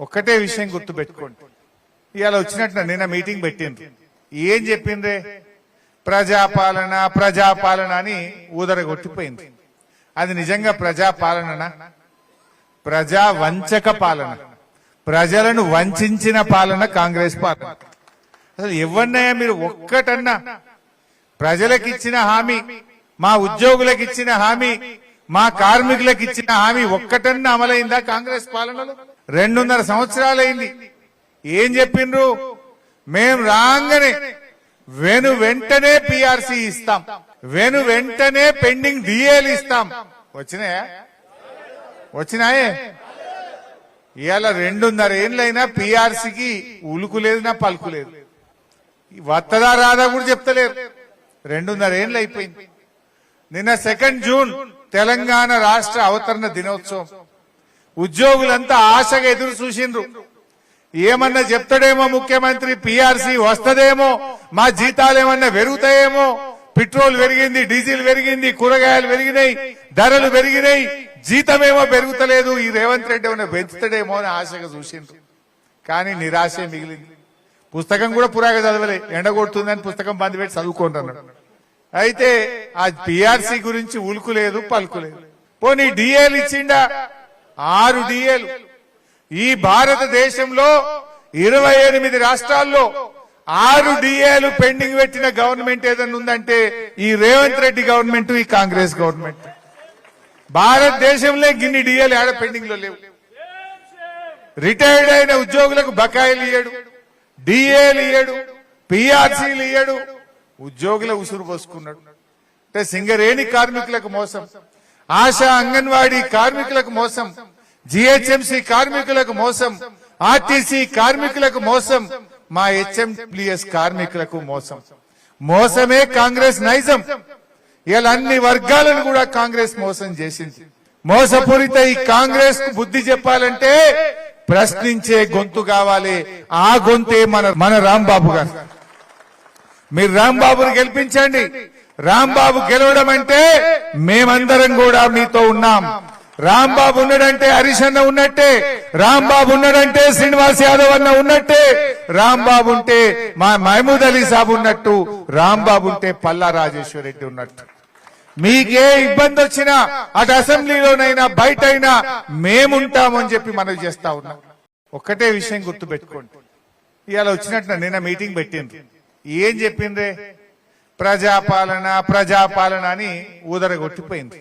ఒక్కటే విషయం గుర్తుపెట్టుకోండి. ఇవాళ వచ్చినట్టు నిన్న మీటింగ్ పెట్టిండ్రు. ఏం చెప్పిండ్రే? ప్రజాపాలన ప్రజాపాలన అని ఊదరగొట్టిపోయింది. అది నిజంగా ప్రజాపాలననా? ప్రజా వంచక పాలన, ప్రజలను వంచిన పాలన కాంగ్రెస్ పాలన. అసలు ఎవరినయ్యా మీరు ఒక్కటన్నా ప్రజలకు ఇచ్చిన హామీ, మా ఉద్యోగులకు ఇచ్చిన హామీ, మా కార్మికులకు ఇచ్చిన హామీ ఒక్కటన్నా అమలైందా కాంగ్రెస్ పాలనలో? 2.5 సంవత్సరాలైంది. ఏం చెప్పిండ్రు? మేం రాగానే వెంటనే పిఆర్సీ ఇస్తాం, వెంటనే పెండింగ్ డిఏలు ఇస్తాం. వచ్చినాయే? ఇవాళ 2.5 ఏళ్ళైనా పిఆర్సీకి ఉలుకు లేదు, నా పలుకు లేదు. వత్తదా రాదా కూడా చెప్తలేరు. 2.5 ఏళ్ళు అయిపోయింది. నిన్న 2 జూన్ తెలంగాణ రాష్ట్ర అవతరణ దినోత్సవం. ఉద్యోగులంతా ఆశగా ఎదురు చూసిండ్రు. ఏమన్నా చెప్తాడేమో ముఖ్యమంత్రి, పిఆర్సీ వస్తదేమో, మా జీతాలు ఏమన్నా పెరుగుతాయేమో. పెట్రోల్ పెరిగింది, డీజిల్ పెరిగింది, కూరగాయలు పెరిగినాయి, ధరలు పెరిగినాయి, జీతమేమో పెరుగుతలేదు. ఈ రేవంత్ రెడ్డి ఏమన్నా పెంచుతాడేమో అని ఆశగా చూసిండ్రు. కానీ నిరాశే మిగిలింది. పుస్తకం కూడా పురాగా చదవలే, ఎండగొడుతుందని పుస్తకం బంద్ పెట్టి చదువుకుంటున్నాడు. అయితే ఆ పిఆర్సీ గురించి ఉలుకు లేదు, పలుకు లేదు. పోనీ డిఏలు ఇచ్చిండా? 6 డిఏలు. ఈ భారతదేశంలో 28 రాష్ట్రాల్లో 6 డిఏలు పెండింగ్ పెట్టిన గవర్నమెంట్ ఏదైనా ఉందంటే ఈ రేవంత్ రెడ్డి గవర్నమెంట్, ఈ కాంగ్రెస్ గవర్నమెంట్. భారతదేశంలో గిన్ని డిఏలు ఆడ పెండింగ్ లో లేవు. రిటైర్డ్ అయిన ఉద్యోగులకు బకాయిలు ఇయ్యడు, డిఏలు ఇయ్యడు, పిఆర్సీలు ఇయ్యడు. ఉద్యోగుల ఉసురు పోసుకున్నాడు. అంటే సింగరేణి కార్మికులకు మోసం, ఆశా అంగన్వాడీ కార్మికులకు మోసం, జిహెచ్ఎంసీ కార్మికులకు మోసం, ఆర్టీసీ కార్మికులకు మోసం, మా హెచ్ఎండిఎస్ కార్మికులకు మోసం. మోసమే కాంగ్రెస్ నైజం. ఇలా అన్ని వర్గాలను కూడా కాంగ్రెస్ మోసం చేసింది. మోసపూరిత ఈ కాంగ్రెస్ కు బుద్ధి చెప్పాలంటే ప్రశ్నించే గొంతు కావాలి. ఆ గొంతే మన రాంబాబు గారు. మీరు రాంబాబుని గెలిపించండి. రాంబాబు గెలవడం అంటే మేమందరం కూడా మీతో ఉన్నాం. రాంబాబు ఉన్నాడంటే హరీష్ అన్న ఉన్నట్టే, రాంబాబు ఉన్నాడంటే శ్రీనివాస్ యాదవ్ అన్న ఉన్నట్టే, రాంబాబు ఉంటే మా మహమూద్ అలీ సాబ్ ఉన్నట్టు, రాంబాబు ఉంటే పల్లా రాజేశ్వర రెడ్డి ఉన్నట్టు. మీకే ఇబ్బంది వచ్చినా అటు అసెంబ్లీలోనైనా బయటైనా మేముంటామని చెప్పి మనవి చేస్తా ఉన్నాం. ఒక్కటే విషయం గుర్తుపెట్టుకోండి. ఇవాళ వచ్చినట్టు నిన్న మీటింగ్ పెట్టిండ్రు. ఏం చెప్పిండ్రే? ప్రజాపాలన ప్రజాపాలన అని ఊదరగొట్టిపోయింది.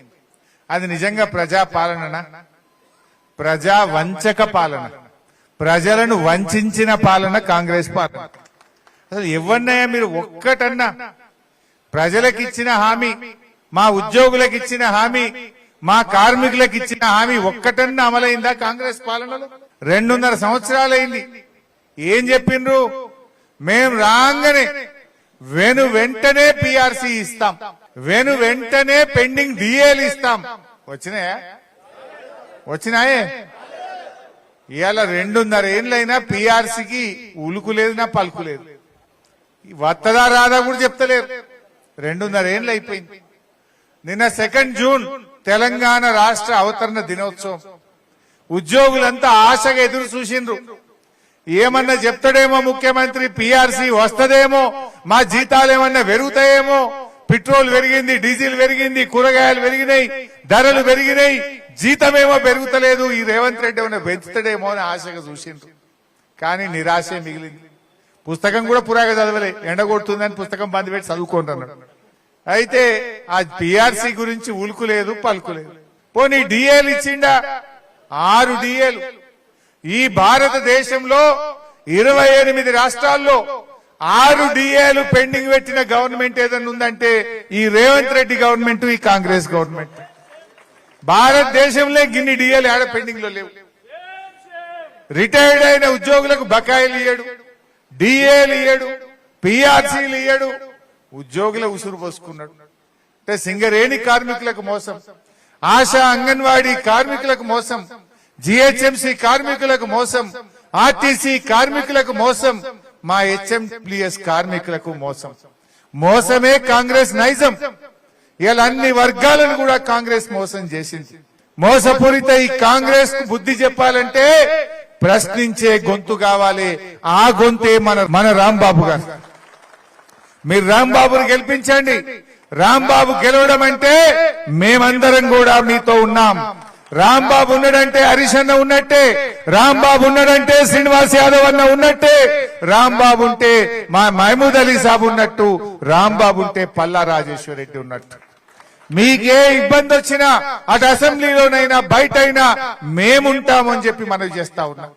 అది నిజంగా ప్రజాపాలననా? ప్రజా వంచక పాలన, ప్రజలను వంచిన పాలన కాంగ్రెస్ పాలన. అసలు ఎవరినయ్యా మీరు ఒక్కటన్నా ప్రజలకు ఇచ్చిన హామీ, మా ఉద్యోగులకు ఇచ్చిన హామీ, మా కార్మికులకు ఇచ్చిన హామీ ఒక్కటన్నా అమలైందా కాంగ్రెస్ పాలనలో? 2.5 సంవత్సరాలైంది. ఏం చెప్పిండ్రు? మేం రాగానే వెంటనే పిఆర్సీ ఇస్తాం, వెంటనే పెండింగ్ డిఏలు ఇస్తాం. వచ్చినాయే? ఇవాళ 2.5 ఏళ్ళైనా పిఆర్సీకి ఉలుకు లేదు, నా పలుకు లేదు. వత్తదా రాదా కూడా చెప్తలేరు. 2.5 ఏళ్ళు అయిపోయింది. నిన్న 2 జూన్ తెలంగాణ రాష్ట్ర అవతరణ దినోత్సవం. ఉద్యోగులంతా ఆశగా ఎదురు చూసిండ్రు. ఏమన్నా చెప్తాడేమో ముఖ్యమంత్రి, పిఆర్సీ వస్తదేమో, మా జీతాలు ఏమన్నా పెరుగుతాయేమో. పెట్రోల్ పెరిగింది, డీజిల్ పెరిగింది, కూరగాయలు పెరిగినాయి, ధరలు పెరిగినాయి, జీతమేమో పెరుగుతలేదు. ఈ రేవంత్ రెడ్డి ఏమన్నా పెంచుతాడేమో అని ఆశగా చూసిండ్రు. కానీ నిరాశే మిగిలింది. పుస్తకం కూడా పురాగా చదవలే, ఎండగొడుతుందని పుస్తకం బంద్ పెట్టి చదువుకుంటున్నాడు. అయితే ఆ పిఆర్సీ గురించి ఉలుకు లేదు, పలుకు లేదు. పోనీ డిఏలు ఇచ్చిండా? 6 డిఏలు. ఈ భారతదేశంలో 28 రాష్ట్రాల్లో 6 డిఏలు పెండింగ్ పెట్టిన గవర్నమెంట్ ఏదైనా ఉందంటే ఈ రేవంత్ రెడ్డి గవర్నమెంట్, ఈ కాంగ్రెస్ గవర్నమెంట్. భారతదేశంలో గిన్ని డిఏలు ఆడ పెండింగ్ లో లేవు. రిటైర్డ్ అయిన ఉద్యోగులకు బకాయిలు ఇయ్యడు, డిఏలు ఇయ్యడు, పిఆర్సీలు ఇయ్యడు. ఉద్యోగుల ఉసురు పోసుకున్నాడు. అంటే సింగరేణి కార్మికులకు మోసం, ఆశా అంగన్వాడీ కార్మికులకు మోసం, జిహెచ్ఎంసీ కార్మికులకు మోసం, ఆర్టీసీ కార్మికులకు మోసం, మా హెచ్ఎండిఎస్ కార్మికులకు మోసం. మోసమే కాంగ్రెస్ నైజం. ఇలా అన్ని వర్గాలను కూడా కాంగ్రెస్ మోసం చేసింది. మోసపూరిత ఈ కాంగ్రెస్ కు బుద్ధి చెప్పాలంటే ప్రశ్నించే గొంతు కావాలి. ఆ గొంతే మన రాంబాబు గారు. మీరు రాంబాబుని గెలిపించండి. రాంబాబు గెలవడం అంటే మేమందరం కూడా మీతో ఉన్నాం. రాంబాబు ఉన్నాడంటే హరీష్ అన్న ఉన్నట్టే, రాంబాబు ఉన్నాడంటే శ్రీనివాస్ యాదవ్ అన్న ఉన్నట్టే, రాంబాబు ఉంటే మా మహమూద్ అలీ సాబ్ ఉన్నట్టు, రాంబాబు ఉంటే పల్లా రాజేశ్వర్ రెడ్డి ఉన్నట్టు. మీకే ఇబ్బంది వచ్చినా అటు అసెంబ్లీలోనైనా బయటైనా మేముంటామని చెప్పి మనవి చేస్తా ఉన్నాం.